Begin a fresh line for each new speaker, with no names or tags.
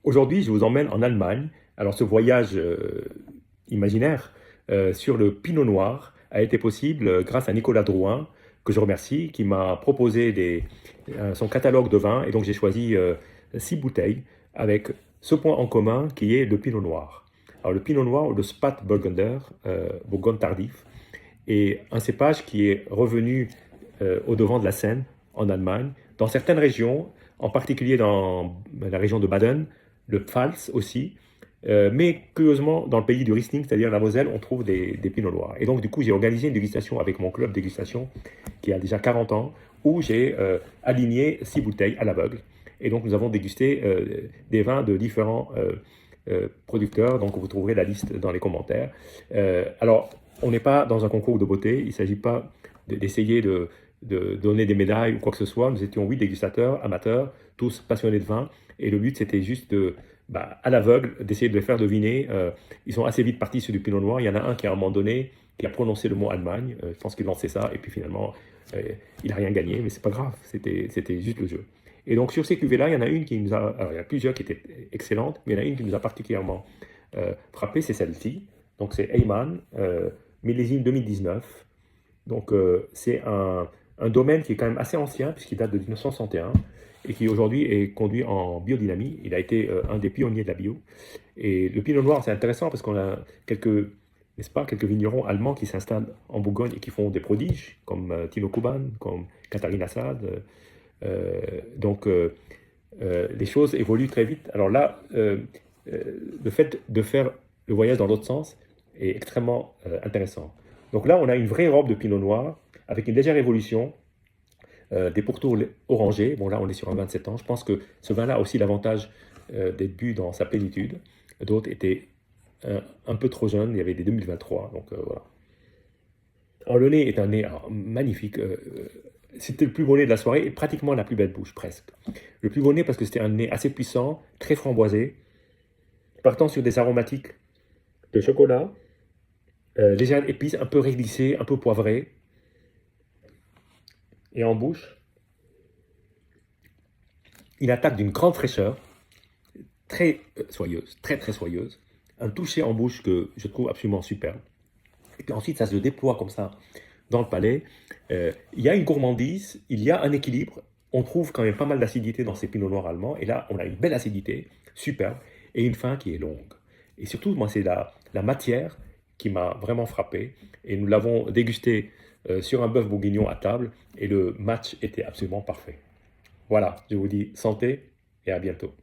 Aujourd'hui, je vous emmène en Allemagne. Alors, ce voyage imaginaire sur le Pinot Noir a été possible grâce à Nicolas Drouin, que je remercie, qui m'a proposé son catalogue de vins. Et donc, j'ai choisi 6 bouteilles avec ce point en commun qui est le Pinot Noir. Alors, le Pinot Noir ou le Spat Burgunder, Bourgogne tardif, est un cépage qui est revenu au devant de la scène en Allemagne, dans certaines régions, en particulier dans la région de Baden, le Pfalz aussi, mais curieusement, dans le pays du Riesling, c'est-à-dire la Moselle, on trouve des pinots noirs. Et donc, du coup, j'ai organisé une dégustation avec mon club dégustation, qui a déjà 40 ans, où j'ai aligné 6 bouteilles à l'aveugle. Et donc, nous avons dégusté des vins de différents producteurs. Donc, vous trouverez la liste dans les commentaires. Alors, on n'est pas dans un concours de beauté. Il ne s'agit pas d'essayer de donner des médailles ou quoi que ce soit. Nous étions 8 dégustateurs, amateurs, tous passionnés de vin. Et le but, c'était juste à l'aveugle, d'essayer de les faire deviner. Ils sont assez vite partis sur du pinot noir. Il y en a un qui, à un moment donné, qui a prononcé le mot Allemagne. Je pense qu'il lançait ça. Et puis finalement, il n'a rien gagné. Mais c'est pas grave. C'était juste le jeu. Et donc, sur ces cuvées-là, il y en a une qui nous a. Alors, il y a plusieurs qui étaient excellentes, mais il y en a une qui nous a particulièrement frappé. C'est celle-ci. Donc, c'est Heyman, millésime 2019. Donc, c'est un domaine qui est quand même assez ancien, puisqu'il date de 1961, et qui aujourd'hui est conduit en biodynamie. Il a été un des pionniers de la bio. Et le pinot noir, c'est intéressant parce qu'on a n'est-ce pas, quelques vignerons allemands qui s'installent en Bourgogne et qui font des prodiges, comme Tino Kuban, comme Katharina Assad. Les choses évoluent très vite. Alors là, le fait de faire le voyage dans l'autre sens est extrêmement intéressant. Donc là, on a une vraie robe de pinot noir avec une légère évolution, des pourtours orangés. Bon, là, on est sur un 27 ans. Je pense que ce vin-là a aussi l'avantage d'être bu dans sa plénitude. D'autres étaient un peu trop jeunes. Il y avait des 2023. Donc voilà. Alors, le nez est un nez magnifique. C'était le plus beau nez de la soirée et pratiquement la plus belle bouche, presque. Le plus beau nez parce que c'était un nez assez puissant, très framboisé, partant sur des aromatiques de chocolat, légères épices, un peu réglissées, un peu poivrées. Et en bouche, il attaque d'une grande fraîcheur, très soyeuse, très très soyeuse. Un toucher en bouche que je trouve absolument superbe. Et puis ensuite, ça se déploie comme ça dans le palais. Il y a une gourmandise, il y a un équilibre. On trouve quand même pas mal d'acidité dans ces pinots noirs allemands. Et là, on a une belle acidité, superbe, et une fin qui est longue. Et surtout, moi, c'est la matière qui m'a vraiment frappé. Et nous l'avons dégusté sur un bœuf bourguignon à table. Et le match était absolument parfait. Voilà, je vous dis santé et à bientôt.